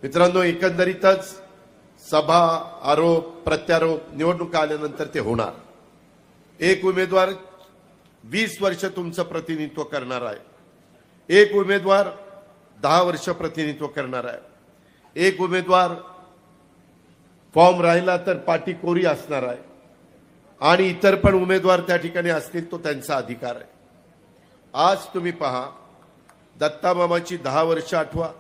मित्रांनो, एकंदरीतच सभा, आरोप, प्रत्यारोप निवडणुका आल्यानंतर ते होणार। एक उमेदवार 20 वर्ष तुमचं प्रतिनिधित्व करणार आहे, एक उमेदवार 10 वर्ष प्रतिनिधित्व करणार आहे, एक उमेदवार फॉर्म राहिला तर पाटी कोरी असणार आहे आणि इतर पण उमेदवार त्या ठिकाणी असतील, तो त्यांचा अधिकार आहे। आज तुम्ही पहा, दत्ता मामाची 10 वर्ष आठवा,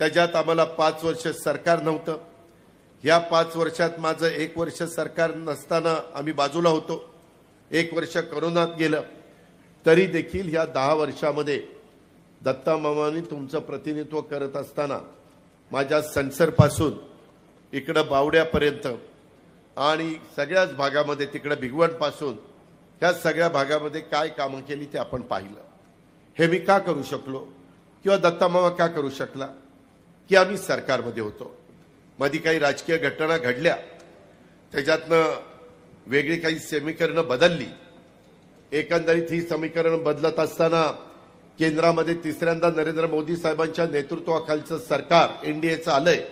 त्याच्यात आम्हाला 5 वर्ष सरकार नव्हतं। या 5 वर्षात माझं 1 वर्ष सरकार नसताना आम्ही बाजूला होतो, 1 वर्ष कोरोनात गेलं, तरी देखील या 10 वर्षामध्ये दत्ता मामांनी तुमचं प्रतिनिधित्व करत असताना माझ्या सनसरपासून इकडं बावड्यापर्यंत आणि सगळ्याच भागामध्ये तिकडे भिगवणपासून ह्या सगळ्या भागामध्ये काय कामं केली ते आपण पाहिलं। हे मी का करू शकलो किंवा दत्ता मामा का करू शकला की आम्ही सरकारमध्ये होतो। मध्ये काही राजकीय घटना घडल्या, त्याच्यातनं वेगळी काही समीकरणं बदलली। एकंदरीत ही समीकरण बदलत असताना केंद्रामध्ये तिसऱ्यांदा नरेंद्र मोदी साहेबांच्या नेतृत्वाखालचं सरकार एनडीएचं आलंय।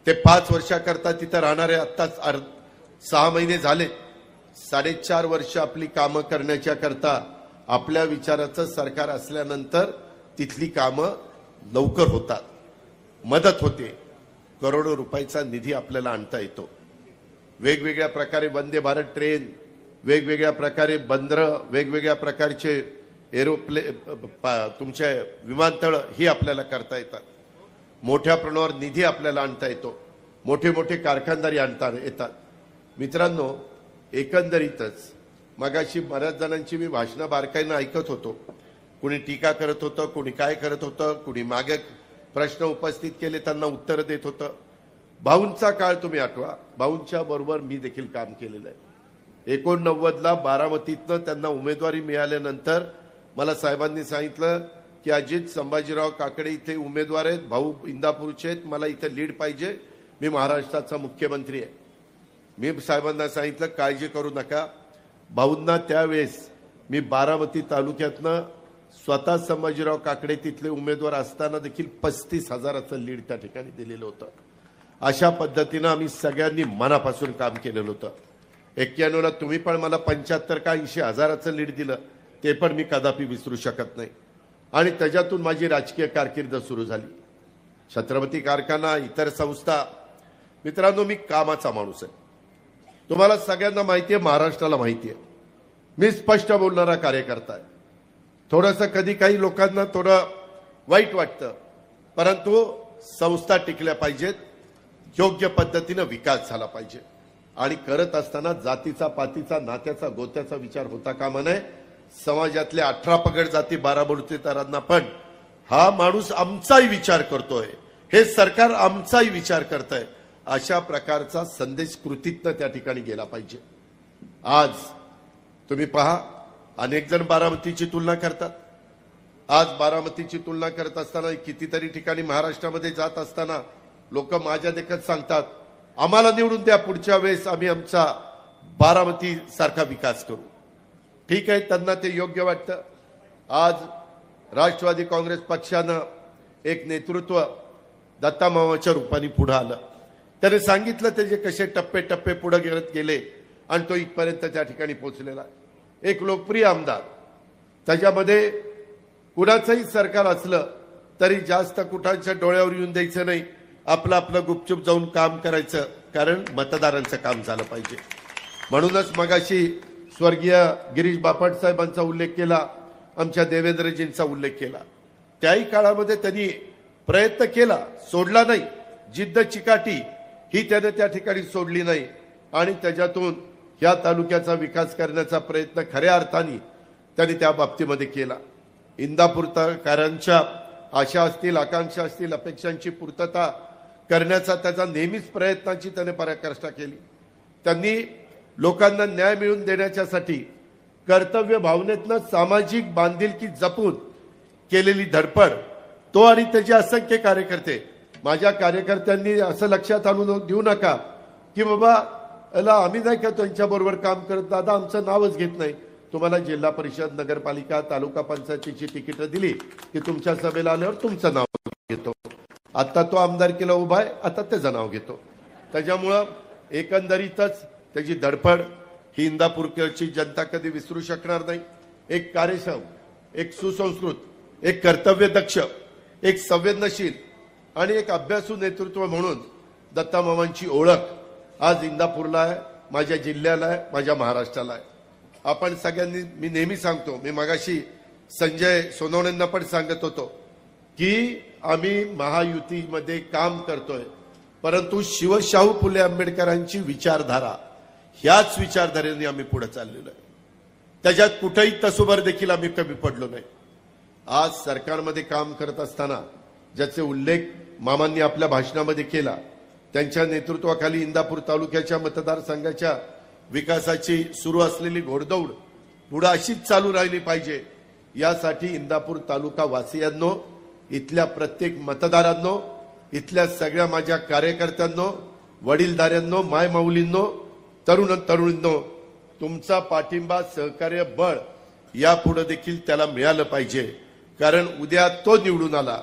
ते 5 वर्षाकरता तिथं राहणारे आत्ताच 6 महिने झाले। 4.5 वर्ष आपली कामं करण्याच्या करता आपल्या विचाराचं सरकार असल्यानंतर तिथली कामं लवकर होतात, मदत होते, करोडो रुपयाचा निधी आपल्याला आणता येतो। वेगवेगळ्या प्रकारे वंदे भारत ट्रेन, वेगवेगळ्या प्रकारे बंदरं, वेगवेगळ्या प्रकारचे तुमचे विमानतळ ही आपल्याला करता येतात। मोठ्या प्रमाणावर निधी आपल्याला आणता येतो, मोठे मोठे कारखानदारी आणता येतात। मित्रांनो, एकंदरीतच मगाशी बऱ्याच जणांची मी भाषणं बारकाईनं ऐकत होतो। कुणी टीका करत होतं, कुणी काय करत होतं, कुणी मागे प्रश्न उपस्थित केले त्यांना उत्तर देत होतं। भाऊंचा काळ तुम्ही आठवा, भाऊंच्या बरोबर मी देखील काम केलेलं आहे। 89ला बारामतीतनं त्यांना उमेदवारी मिळाल्यानंतर मला साहेबांनी सांगितलं की अजित संभाजीराव काकडे इथे उमेदवार आहेत, भाऊ इंदापूरचे आहेत, मला इथे लीड पाहिजे, मी महाराष्ट्राचा मुख्यमंत्री आहे। मी साहेबांना सांगितलं काळजी करू नका। भाऊंना त्यावेळेस मी बारामती तालुक्यातनं स्वतः संभाजीराव काकडे तिथले उमेदवार असताना देखील 35,000चं लीड त्या ठिकाणी दिलेलं होतं। अशा पद्धतीनं आम्ही सगळ्यांनी मनापासून काम केलेलं होतं। 91ला तुम्ही पण मला 75 का 80,000चं लीड दिलं, ते पण मी कदापि विसरू शकत नाही। आणि त्याच्यातून माझी राजकीय कारकीर्द सुरू झाली। छत्रपती कारखाना, इतर संस्था। मित्रांनो, मी कामाचा माणूस आहे, तुम्हाला सगळ्यांना माहिती आहे, महाराष्ट्राला माहिती आहे। मी स्पष्ट बोलणारा कार्यकर्ता आहे। थोडंसं कधी काही लोकांना थोडं वाईट वाटतं, परंतु संस्था टिकल्या पाहिजेत, योग्य पद्धतीनं विकास झाला पाहिजे आणि करत असताना जातीचा, पातीचा, नात्याचा, गोत्याचा विचार होता कामा नये। समाजातल्या 18 पगड जाती 12 बडुतेदारांना पण हा माणूस आमचाही विचार करतोय, हे सरकार आमचाही विचार करतंय, अशा प्रकारचा संदेश कृतीतनं त्या ठिकाणी गेला पाहिजे। आज तुम्ही पहा, अनेक जण बारामतीची तुलना करतात। आज बारामतीची तुलना करत असताना कितीतरी ठिकाणी महाराष्ट्रामध्ये जात असताना लोक माझ्या देखत सांगतात, आम्हाला निवडून द्या, पुढच्या वेळेस आम्ही आमचा बारामती सारखा विकास करू। ठीक आहे, त्यांना ते योग्य वाटतं। आज राष्ट्रवादी काँग्रेस पक्षानं एक नेतृत्व दत्ता मामाच्या रूपाने पुढे आलं, त्याने सांगितलं त्याचे कसे टप्पे टप्पे पुढे गेले आणि तो इथपर्यंत त्या ठिकाणी पोहोचलेला। एक लोकप्रिय आमदार, त्याच्यामध्ये कुणाचंही सरकार असलं तरी जास्त कुठांच्या डोळ्यावर येऊन द्यायचं नाही, आपलं आपलं गुपचूप जाऊन काम करायचं, कारण मतदारांचं काम झालं पाहिजे। म्हणूनच मगाशी स्वर्गीय गिरीश बापट साहेबांचा उल्लेख केला, आमच्या देवेंद्रजींचा उल्लेख केला। त्याही काळामध्ये त्यांनी प्रयत्न केला, सोडला नाही, जिद्द चिकाटी ही त्याने त्या ठिकाणी सोडली नाही आणि त्याच्यातून या तालुक्याचा विकास करण्याचा प्रयत्न खऱ्या अर्थाने त्यांनी त्या बाबतीमध्ये केला। इंदापूरकरांच्या आशा असतील, आकांक्षा असतील, अपेक्षांची पूर्तता करण्याचा त्याचा नेहमीच प्रयत्नाची त्याने पराकाष्ठा केली। त्यांनी लोकांना न्याय मिळवून देण्याच्यासाठी कर्तव्य भावनेतनं सामाजिक बांधिलकी जपून केलेली धडपड, तो आणि त्याचे असंख्य कार्यकर्ते। माझ्या कार्यकर्त्यांनी असं लक्षात आणून देऊ नका की बाबा आम्ही नाही का त्यांच्याबरोबर काम करत, दादा आमचं नावच घेत नाही। तुम्हाला जिल्हा परिषद, नगरपालिका, तालुका पंचायतीची तिकीट दिली की तुमच्या सभेला आल्यावर तुमचं नाव घेतो। आता तो आमदारकीला उभा आहे, आता त्याचं नाव घेतो. त्याच्यामुळं एकंदरीतच त्याची धडपड ही इंदापूरची जनता कधी विसरू शकणार नाही. एक कार्यक्षम, एक सुसंस्कृत, एक कर्तव्यदक्ष, एक संवेदनशील आणि एक अभ्यासू नेतृत्व म्हणून दत्तामामांची ओळख आज इंदापूरला आहे, माझ्या जिल्ह्याला आहे, माझ्या महाराष्ट्राला आहे. आपण सगळ्यांनी, मी नेहमी सांगतो, मी मगाशी संजय सोनवणेंना पण सांगत होतो की आम्ही महायुतीमध्ये काम करतोय, परंतु शिवशाहू फुले आंबेडकरांची विचारधारा, ह्याच विचारधारेने आम्ही पुढे चाललेलो आहे. त्याच्यात कुठेही तसुभर देखील आम्ही कमी पडलो नाही. आज सरकारमध्ये काम करत असताना ज्याचे उल्लेख मामांनी आपल्या भाषणामध्ये केला, त्यांच्या नेतृत्वाखाली इंदापूर तालुक्याच्या मतदारसंघाच्या विकासाची सुरू असलेली घोडदौड पुढे अशीच चालू राहिली पाहिजे, यासाठी इंदापूर तालुका वासियांनो, इथल्या प्रत्येक मतदारांनो, इथल्या सगळ्या माझ्या कार्यकर्त्यांनो, वडीलधाऱ्यांनो, मायमाऊलींनो, तरुण तरुणींनो, तुमचा पाठिंबा, सहकार्य, बळ यापुढे देखील त्याला मिळालं पाहिजे. कारण उद्या तो निवडून आला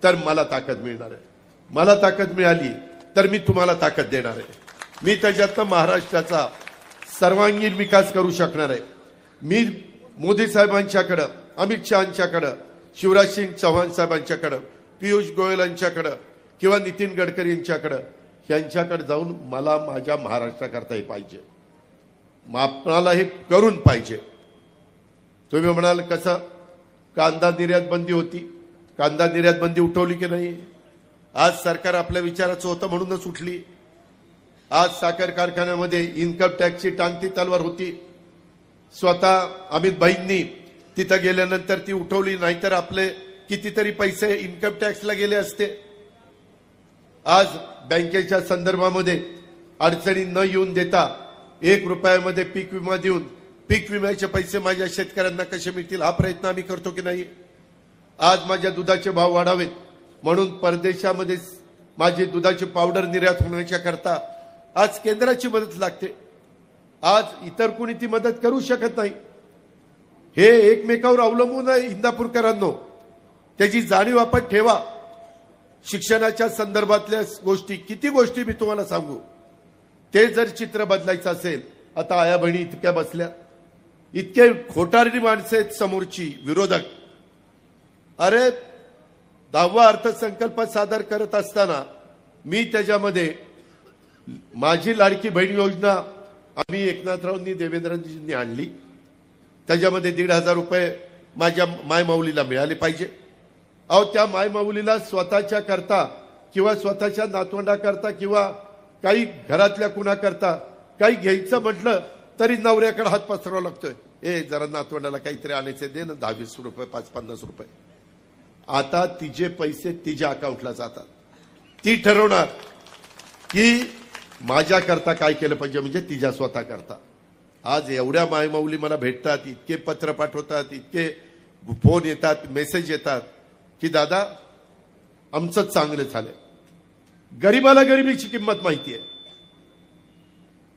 तर मला ताकद मिळणार आहे. मला ताकद मिळाली तर मी तुम्हाला ताकद देणार आहे. मी त्याच्यातनं महाराष्ट्राचा सर्वांगीण विकास करू शकणार आहे. मी मोदी साहेबांच्याकडं, अमित शहांच्याकडं, शिवराज सिंग चौहान साहेबांच्याकडं, पियुष गोयल यांच्याकडं किंवा नितीन गडकरी यांच्याकडं, यांच्याकडे जाऊन मला माझ्या महाराष्ट्राकरता हे पाहिजे, आपणाला हे करून पाहिजे. तुम्ही म्हणाल कसं, कांदा निर्यात बंदी होती, कांदा निर्यात बंदी उठवली की नाही? आज सरकार आपल्या विचाराचं होतं म्हणूनच उठली. आज साखर कारखान्यामध्ये इन्कम टॅक्सची टांगती तलवार होती, स्वतः अमित भाईंनी तिथं गेल्यानंतर ती उठवली, नाहीतर आपले कितीतरी पैसे इन्कम टॅक्सला गेले असते. आज बँकेच्या संदर्भामध्ये अडचणी न येऊन देता 1 रुपयामध्ये पीक विमा देऊन पीक विम्याचे पैसे माझ्या शेतकऱ्यांना कसे मिळतील हा प्रयत्न आम्ही करतो की नाही? आज माझ्या दुधाचे भाव वाढावेत म्हणून परदेशामध्ये माझी दुधाची पावडर निर्यात होण्याच्या करता आज केंद्राची मदत लागते. आज इतर कोणी ती मदत करू शकत नाही. हे एकमेकावर अवलंबून आहे. इंदापूरकरांनो, त्याची जाणीव आपण ठेवा. शिक्षणाच्या संदर्भातल्या गोष्टी, किती गोष्टी मी तुम्हाला सांगू, ते जर चित्र बदलायचं असेल, आता आया बहिणी इतक्या बसल्या, इतके खोटारडी माणसं आहेत समोरची, विरोधक. अरे 10वा अर्थसंकल्प सादर करत असताना मी त्याच्यामध्ये माझी लाडकी बहीण योजना आम्ही एकनाथरावांनी, देवेंद्रजींनी आणली. त्याच्यामध्ये 1,500 रुपये माझ्या मायमाऊलीला मिळाले पाहिजे. अहो, त्या मायमाऊलीला स्वतःच्या करता किंवा स्वतःच्या नातवंडाकरता किंवा काही घरातल्या कुणाकरता काही घ्यायचं म्हटलं तरी नवऱ्याकडे हात पसरावा लागतोय. जरा नातवंडाला काहीतरी आणायचे, दे ना 10-20 रुपये, 5-50 रुपये. आता तिचे पैसे तिच्या अकाउंटला जातात. ती ठरवणार की माझ्या करता काय केलं पाहिजे, म्हणजे तिच्या स्वतः करता. आज एवढ्या मायमाऊली मला भेटतात, इतके पत्र पाठवतात, इतके फोन येतात, मेसेज येतात की दादा आमचं चांगलं झालंय. गरीबाला गरिबीची किंमत माहितीये,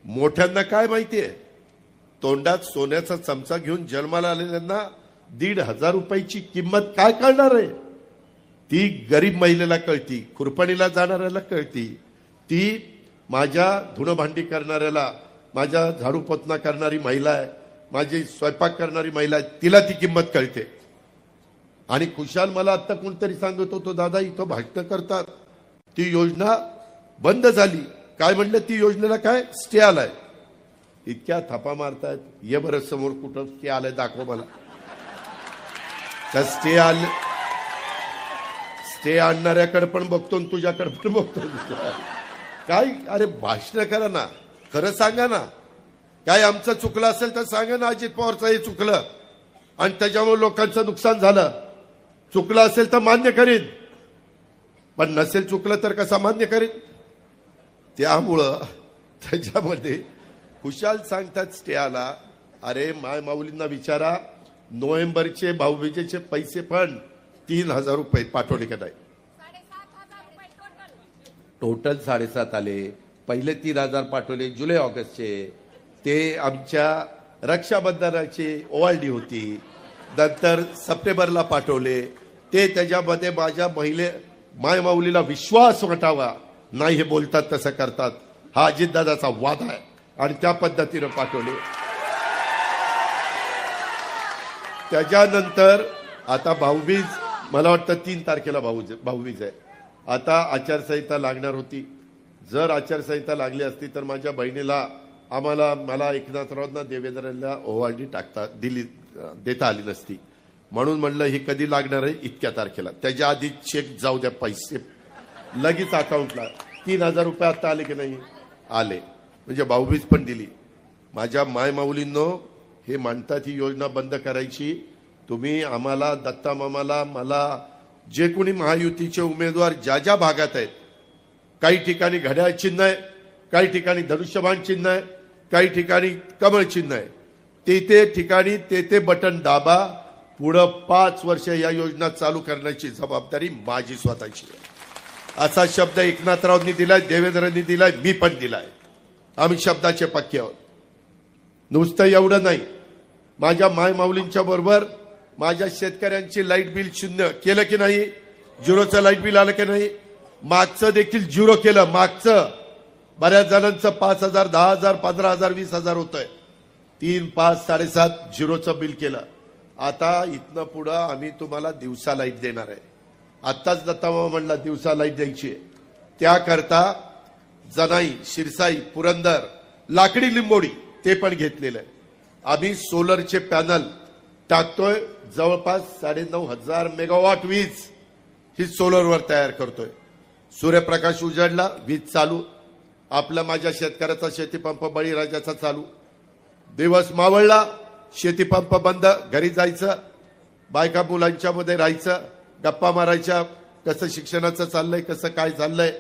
मोठ्यांना काय माहितीये? तोंडात सोन्याचा चमचा घेऊन जन्माला आलेल्यांना 1,500 रुपयाची किंमत काय कळणार आहे? ती गरीब महिलेला कळती, खुरपणीला जाणाऱ्याला कळती, ती माझ्या धुणभांडी करणाऱ्याला, माझ्या झाडू पोतना करणारी महिला आहे, माझी स्वयंपाक करणारी महिला आहे, तिला ती किंमत कळते. आणि खुशाल मला आता कोणतरी सांगत होतो, दादा इथं भाषण करतात, ती योजना बंद झाली. काय म्हणलं? ती योजनेला काय स्टे आलाय. इतक्या थापा मारतायत. ये बरं समोर कुठं स्टे आलाय दाखव मला. त्या स्टे आणणाऱ्याकडे पण बघतो, तुझ्याकडे पण बघतो. काय अरे भाषण करा ना, खरं सांगा ना. काय आमचं चुकलं असेल तर सांगा ना, अजित पवारचं हे चुकलं आणि त्याच्यामुळे लोकांचं नुकसान झालं. चुकलं असेल तर मान्य करीन, पण नसेल चुकलं तर कसा मान्य करीन? त्यामुळं त्याच्यामध्ये खुशाल सांगतात स्टे आला. अरे माय माऊलींना विचारा, नोव्हेंबरचे भाऊबीजेचे पैसे पण 3,000 रुपये पाठवले का नाही? टोटल 7.5 आले. पहिले 3,000 पाठवले जुलै ऑगस्टचे, ते आमच्या रक्षाबंधनाची ओवाळणी होती. नंतर सप्टेंबरला पाठवले ते. त्याच्यामध्ये माझ्या मायमाऊलीला विश्वास वाटावा नाही हे बोलतात तसं करतात, हा अजितदादाचा वाद आहे आणि त्या पद्धतीनं पाठवले. त्याच्यानंतर आता भाऊबीज, मला वाटतं 3 तारखेला भाऊबीज आहे. आता आचारसंहिता लागणार होती. जर आचारसंहिता लागली असती तर माझ्या बहिणीला मला एकनाथरावांना देवेंद्रला ओवाळणी देता आली नसती. म्हणून म्हणलं ही कधी लागणार आहे, इतक्या तारखेला. त्याच्या आधी चेक जाऊ द्या, पैसे लगेच अकाउंटला. 3,000 रुपये आता आले की नाही? आले. म्हणजे भाऊबीज पण दिली. माझ्या मायमाऊलींनो, हे म्हणतात ही योजना बंद करायची. तुम्ही आम्हाला, दत्ता मामाला, मला, जे कोणी महायुतीचे उमेदवार ज्या ज्या भागात आहेत, काही ठिकाणी घड्याळ चिन्ह आहे, काही ठिकाणी धनुष्यबाण चिन्ह आहे, काही ठिकाणी कमळ चिन्ह आहे, ते ठिकाणी ते बटन दाबा. पुढं 5 वर्ष या योजना चालू करण्याची जबाबदारी माझी स्वतःची आहे. असा शब्द एकनाथरावांनी दिलाय, देवेंद्रांनी दिलाय, मी पण दिलाय. आम्ही शब्दाचे पक्के आहोत. नुसतं एवढं नाही, माझ्या मायमाऊलींच्या बरोबर माझ्या शेतकऱ्यांची लाईट बिल 0 केलं की नाही? 0चं लाईट बिल आलं की नाही? मागचं देखील 0 केलं. मागचं बऱ्याच जणांचं 5,000, 10,000, 15,000, 20,000 होतंय. 3, 5, 7.5 0चं बिल केलं. आता इथनं पुढं आम्ही तुम्हाला दिवसा लाईट देणार आहे. आत्ताच दत्तामामा म्हणला दिवसा लाईट द्यायची आहे. त्याकरता जनाई, शिरसाई, पुरंदर, लाकडी लिंबोडी ते पण घेतलेलं आहे. आम्ही सोलरचे पॅनल टाकतोय. जवळपास 9,500 मेगावॉट वीज ही सोलरवर तयार करतोय. सूर्यप्रकाश उजडला, वीज चालू. आपला माझ्या शेतकऱ्याचा शेतीपंप बळीराजाचा चालू. दिवस मावळला, शेतीपंप बंद, घरी जायचं, बायका मुलांच्या मध्ये राहायचं, गप्पा मारायच्या, कसं शिक्षणाचं चाललंय, कसं काय चाललंय.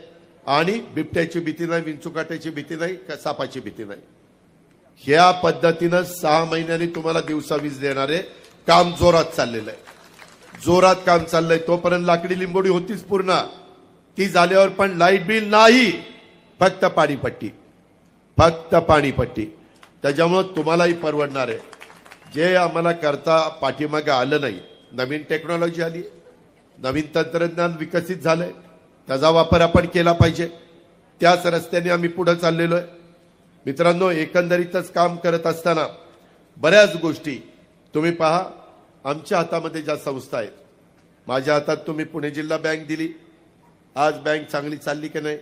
आणि बिबट्याची भीती नाही, विंचुकाट्याची भीती नाही, सापाची भीती नाही. ह्या पद्धतीनं 6 महिन्यांनी तुम्हाला दिवसा वीज देणारे काम जोरात चाललेलं आहे. जोरात काम चाललंय. तोपर्यंत लाकडी लिंबोडी होतीच पूर्ण. ती झाल्यावर पण लाईट बिल नाही, फक्त पाणीपट्टी, फक्त पाणीपट्टी. त्याच्यामुळे तुम्हालाही परवडणार आहे. जे आम्हाला करता पाठीमागे आलं नाही, नवीन टेक्नॉलॉजी आली, नवीन तंत्रज्ञान विकसित झालंय, त्याचा वापर आपण केला पाहिजे. त्याच रस्त्याने आम्ही पुढे चाललेलो आहे. मित्रांनो, एकंदरीतच काम करत असताना बऱ्याच गोष्टी तुम्ही पहा. आमच्या हातामध्ये ज्या संस्था आहेत, माझ्या हातात तुम्ही पुणे जिल्हा बँक दिली. आज बँक चांगली चालली की नाही?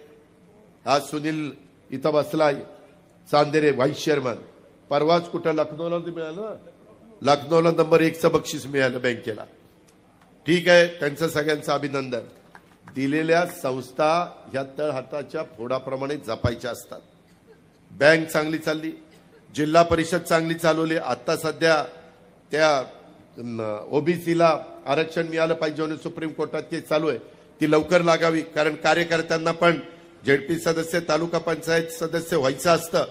आज सुनील इथं बसलाय, चांदेरे व्हाईस चेअरमन. परवाच कुठं लखनौला मिळालं, लखनौला नंबर 1चं बक्षीस मिळालं बँकेला. ठीक आहे, त्यांचं सगळ्यांचं अभिनंदन. दिलेल्या संस्था ह्या तळहाताच्या फोडाप्रमाणे जपायच्या असतात. बँक चांगली चालली, जिल्हा परिषद चांगली चालवली. आता सध्या त्या ओबीसीला आरक्षण मिळालं पाहिजे म्हणून सुप्रीम कोर्टात केस चालू आहे, ती लवकर लागावी. कारण कार्यकर्त्यांना पण जेडपी सदस्य, तालुका पंचायत सदस्य व्हायचं असतं.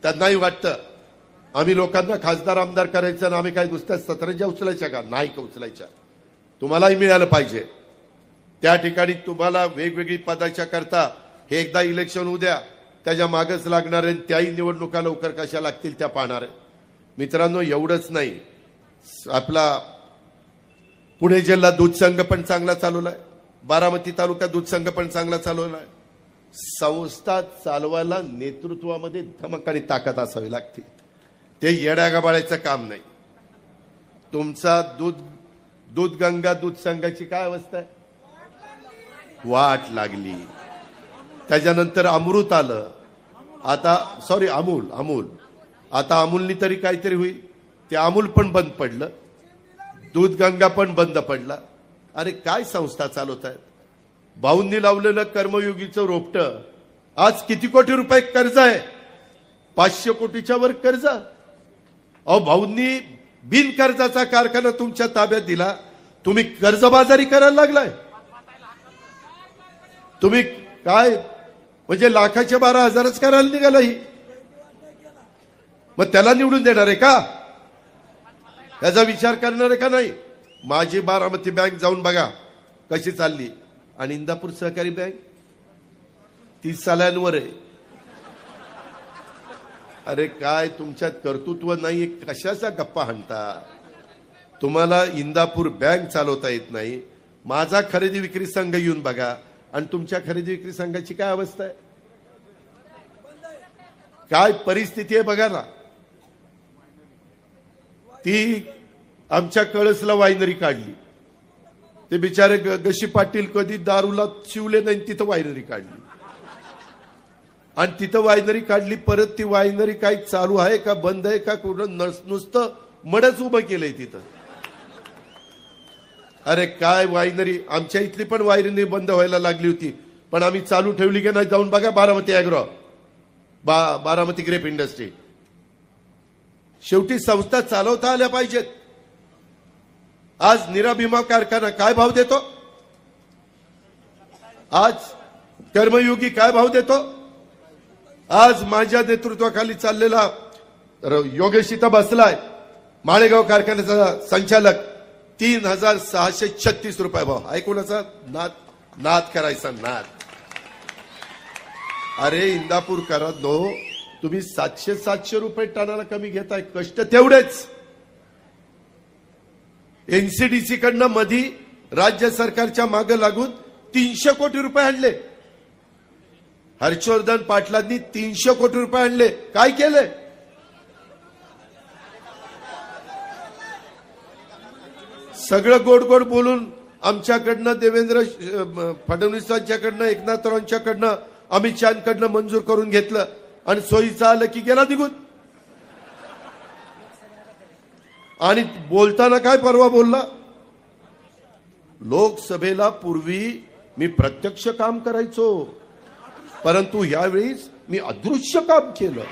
त्यांनाही वाटतं आम्ही लोकांना खासदार आमदार करायचं आणि आम्ही काय नुसत्या सतरंज्या उचलायच्या का? नाही का उचलायच्या. तुम्हालाही मिळालं पाहिजे. त्या ठिकाणी तुम्हाला वेगवेगळी पदाच्या करता हे एकदा इलेक्शन होऊ द्या, त्याच्या मागच लागणार आहे. त्याही निवडणुका लवकर कशा लागतील त्या पाहणार आहे. मित्रांनो, एवढंच नाही, आपला पुणे जिल्हा दूध संघ पण चांगला चालवलाय. बारामती तालुका दूध संघ पण चांगला चालवलाय. संस्था चालवायला नेतृत्वामध्ये धमक आणि ताकद असावी लागते. ते येड्यागाबाळाचं काम नाही. तुमचा दूध गंगा दूध संघाची काय अवस्था आहे? वाट लागली. त्याच्यानंतर अमृत आलं. आता अमूल. आता अमूलनी तरी काहीतरी होईल. ते अमूल पण बंद पडलं, दूध गंगा पण बंद पडला. अरे काय संस्था चालवत आहेत? भाऊंनी लावलेलं कर्मयोगीचं रोपटं आज किती कोटी रुपये कर्ज आहे? 500 कोटीच्या वर कर्ज. अहो, भाऊंनी बिनकर्जाचा कारखाना तुमच्या ताब्यात दिला, तुम्ही कर्जबाजारी करायला लागलाय. तुम्ही काय म्हणजे लाखाचे 12,000च करायला निघाला ही. मग त्याला निवडून देणार आहे का? याचा विचार करणार आहे का नाही? माझी बारामती बँक जाऊन बघा कशी चालली. आणि इंदापूर सहकारी बँक 30 सालांवर आहे. अरे काय तुमच्यात कर्तृत्व नाही, कशाचा गप्पा हाणता? तुम्हाला इंदापूर बँक चालवता येत नाही, माझा खरेदी विक्री संघ येऊन बघा आणि तुमच्या खरेदी विक्री संघाची काय अवस्था आहे, काय परिस्थिती आहे बघा ना. ती आमच्या कळसला वायनरी काढली, ते बिचारे गशी पाटील कधी दारूला शिवले नाही, तिथं वायनरी काढली. आणि तिथं वायनरी काढली, परत ती वायनरी काय चालू आहे का बंद आहे का, कुठं नुसतं मडच उभं केलंय तिथं. अरे काय वायनरी, आमच्या इथली पण वायनरी बंद व्हायला लागली होती, पण आम्ही चालू ठेवली की नाही जाऊन बघा. Baramati agro, Baramati grape industry. शेवटी संस्था चालवता आल्या पाहिजेत. आज नीरा भीमा कारखाना काय भाव देतो, आज कर्मयोगी काय भाव देतो. आज माझ्या नेतृत्वाखाली चाललेला योगेश इथं बसलाय, माळेगाव कारखान्याचा संचालक, 3636 रुपये भाव. ऐकूनचा नाद करायचा नाद. अरे इंदापूरकरांनो, तुम्ही 700 रुपये टनाला कमी घेताय, कष्ट तेवढेच. एनसीडीसी कडनं मधी राज्य सरकारच्या मागे लागून 300 कोटी रुपये आणले. हर्षवर्धन पाटलांनी 300 कोटी रुपये आणले. काय केले, सगळं गोड गोड बोलून आमच्याकडनं, देवेंद्र फडणवीसांच्याकडनं, एकनाथरावांच्याकडनं, अमित शहाकडनं मंजूर करून घेतलं आणि सोयीचं आलं की गेला निघून. आणि बोलताना काय परवा बोलला, लोकसभेला पूर्वी मी प्रत्यक्ष काम करायचो, परंतु यावेळी मी अदृश्य काम केलं.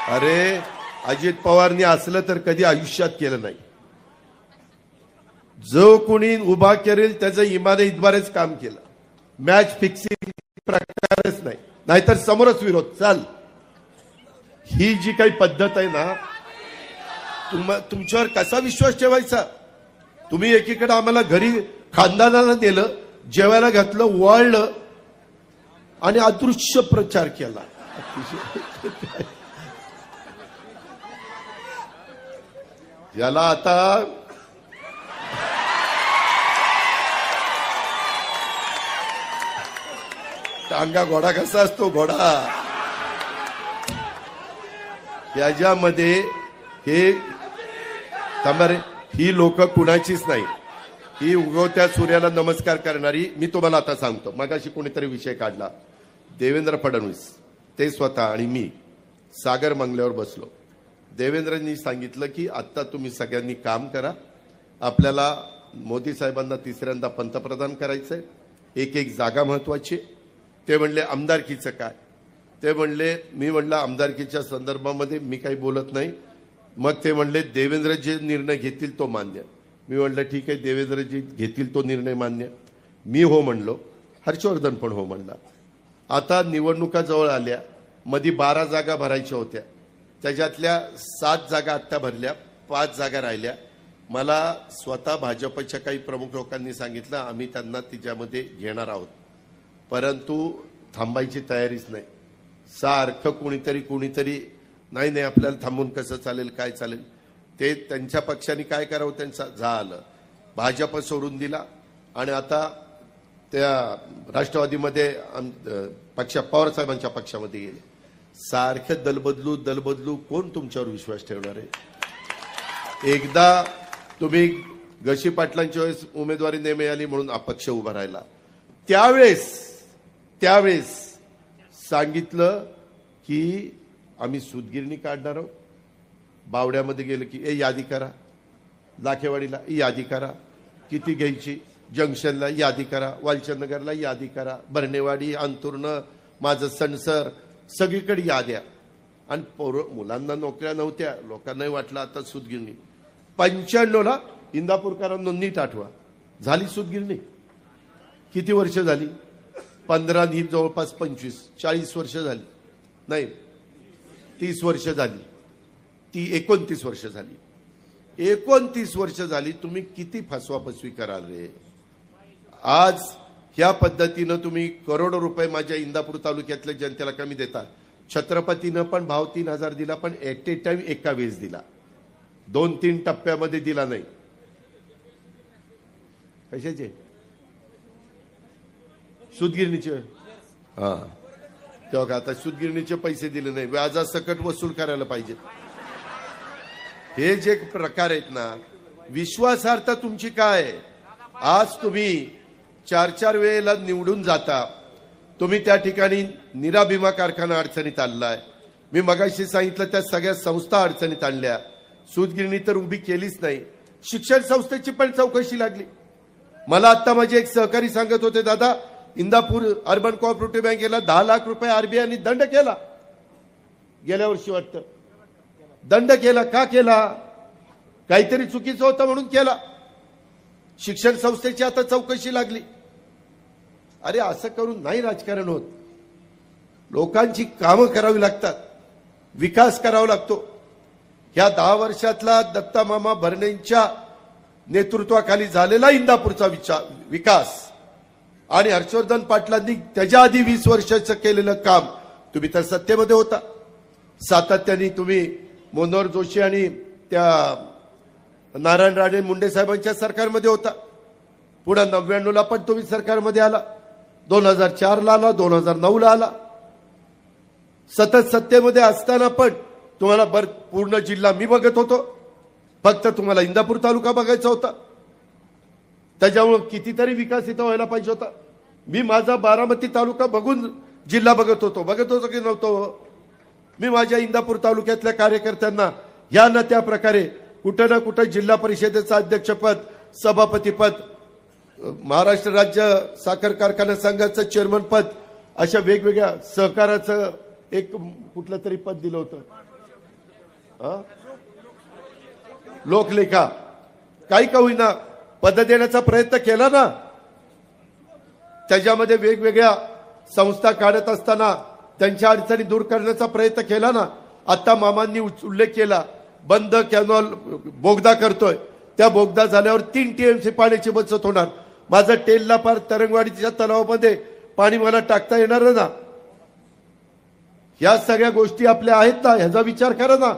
अरे अजित पवारनी असलं तर कधी आयुष्यात केलं नाही. जो कोणी उभा करेल त्याचं इमारतीद्वारेच काम केलं. मॅच फिक्सिंग प्रकारच नाही, नाहीतर समोरच विरोध चाल. ही जी काही पद्धत आहे ना, तुमच्यावर कसा विश्वास ठेवायचा. तुम्ही एकीकडे आम्हाला घरी खानदानाला दिलं, जेवायला घातलं, वाळलं आणि अदृश्य प्रचार केला. याला आता टांगा घोडा कसा असतो, घोडा याच्यामध्ये हे थांबा रे. ही लोक कुणाचीच नाही, ही उगवत्या सूर्याला नमस्कार करणारी. मी तुम्हाला आता सांगतो, मगाशी कोणीतरी विषय काढला, देवेंद्र फडणवीस ते स्वतः आणि मी सागर मंगल्यावर बसलो. देवेंद्रनी सांगितलं की आता तुम्ही सगळ्यांनी काम करा, आपल्याला मोदी साहेबांना तिसऱ्यांदा पंतप्रधान करायचंय, एक एक जागा महत्वाची. ते म्हणले आमदारकीचं काय, ते म्हणले, मी म्हणलं आमदारकीच्या संदर्भामध्ये मी काही बोलत नाही. मग ते म्हणले देवेंद्र जे निर्णय घेतील तो मान्य. मी म्हणलं ठीक आहे, देवेंद्र जे घेतील तो निर्णय मान्य. मी हो म्हणलो, हर्षवर्धन पण हो म्हणला. आता निवडणुका जवळ आल्या, मध्ये 12 जागा भरायच्या होत्या, त्याच्यातल्या 7 जागा आत्ता भरल्या, 5 जागा राहिल्या. मला स्वतः भाजपच्या काही प्रमुख लोकांनी सांगितलं आम्ही त्यांना तिच्यामध्ये घेणार आहोत, परंतु थांबायची तयारीच नाही. सारखं कुणीतरी नाही आपल्याला थांबून कसं चालेल, काय चालेल. ते त्यांच्या पक्षाने काय करावं त्यांचा झालं, भाजप सोडून दिला आणि आता त्या राष्ट्रवादीमध्ये पक्ष पवार साहेबांच्या पक्षामध्ये गेले. सारखं दलबदलू कोण तुमच्यावर विश्वास ठेवणार आहे. एकदा तुम्ही गशी पाटलांच्या वेळेस उमेदवारी नाही मिळाली म्हणून अपक्ष उभा राहिला, त्यावेळेस सांगितलं की आम्ही सूतगिरणी काढणार आहोत. बावड्यामध्ये गेलं की यादी करा, लाखेवाडीला यादी करा, किती घ्यायची, जंक्शनला यादी करा, वालचंदनगरला यादी करा, भरणेवाडी, अंतुर्ण, माझं सणसर, सगळीकडे याद्या. आणि मुलांना नोकऱ्या नव्हत्या, लोकांनाही वाटलं आता सूतगिरणी. 95ला इंदापूरकरांना नीट आठवा, झाली सूतगिरणी. किती वर्ष झाली, 15 ही जवळपास 25-40 वर्ष झाली, नाही 30 वर्ष झाली, ती 29 वर्ष झाली. 29 वर्ष झाली. तुम्ही किती फसवाफसवी कराल रे. आज ह्या पद्धतीनं तुम्ही करोडो रुपये माझ्या इंदापूर तालुक्यातल्या जनतेला कमी देता. छत्रपतीनं पण भाव 3000 दिला, पण ऍट ए टाइम एका वेळेस दिला, 2-3 टप्प्यामध्ये दिला नाही. कशाचे? सूतगिरणीचे. हा, तेव्हा आता सूतगिरणीचे पैसे दिले नाही, व्याजासकट वसूल करायला पाहिजे. हे जे प्रकार आहेत ना, विश्वासार्हता तुमची काय? आज तुम्ही 4-4 वेळेला निवडून जाता, तुम्ही त्या ठिकाणी निराभिमा कारखाना अडचणीत आणलाय. मी मगाशी सांगितलं त्या सगळ्या संस्था अडचणीत आणल्या. सूतगिरणी तर उभी केलीच नाही. शिक्षण संस्थेची पण चौकशी लागली. मला आता माझे एक सहकारी सांगत होते, दादा इंदापूर अर्बन कोऑपरेटिव्ह बँकेला 10 लाख रुपये आरबीआयने दंड केला. गेल्या वर्षी वाटतं दंड केला. का केला? काहीतरी चुकीचं होतं म्हणून केला. शिक्षण संस्थेची आता चौकशी लागली. अरे असं करून नाही राजकारण होत. लोकांची कामं करावी लागतात, विकास करावा लागतो. या 10 वर्षातला दत्ता मामा भरणेंच्या नेतृत्वाखाली झालेला इंदापूरचा विकास आणि हर्षवर्धन पाटलांनी त्याच्या आधी 20 वर्षाचं केलेलं काम, तुम्ही तर सत्तेमध्ये होता. सातत्याने तुम्ही मनोहर जोशी आणि त्या नारायण राणे मुंडे साहेबांच्या सरकारमध्ये होता. पुढे 99ला पण तुम्ही सरकारमध्ये आला, 2004ला आला, 2009ला आला. सतत सत्तेमध्ये असताना पण तुम्हाला पूर्ण जिल्हा मी बघत होतो, फक्त तुम्हाला इंदापूर तालुका बघायचा होता. त्याच्यामुळे कितीतरी विकास इथं व्हायला पाहिजे होता. मी माझा बारामती तालुका बघून जिल्हा बघत होतो की नव्हतो? मी माझ्या इंदापूर तालुक्यातल्या कार्यकर्त्यांना या ना त्या प्रकारे कुठं ना कुठं जिल्हा परिषदेचं अध्यक्षपद, सभापतीपद, महाराष्ट्र राज्य साखर कारखाना संघाचं चेअरमन पद, अशा वेगवेगळ्या सहकाराचं एक कुठलं तरी पद दिलं होतं. लोकलेखा, काही का होईना पद देण्याचा प्रयत्न केला ना. त्याच्यामध्ये वेगवेगळ्या संस्था काढत असताना त्यांच्या अडचणी दूर करण्याचा प्रयत्न केला ना. आता मामांनी उल्लेख केला, बंद कॅनॉल बोगदा करतोय, त्या बोगदा झाल्यावर 3 TMC पाण्याची बचत होणार. माझं टेलला पार तरंगवाडीच्या तलावामध्ये पाणी मला टाकता येणार ना. या सगळ्या गोष्टी आपल्या आहेत ना, ह्याचा विचार करा ना.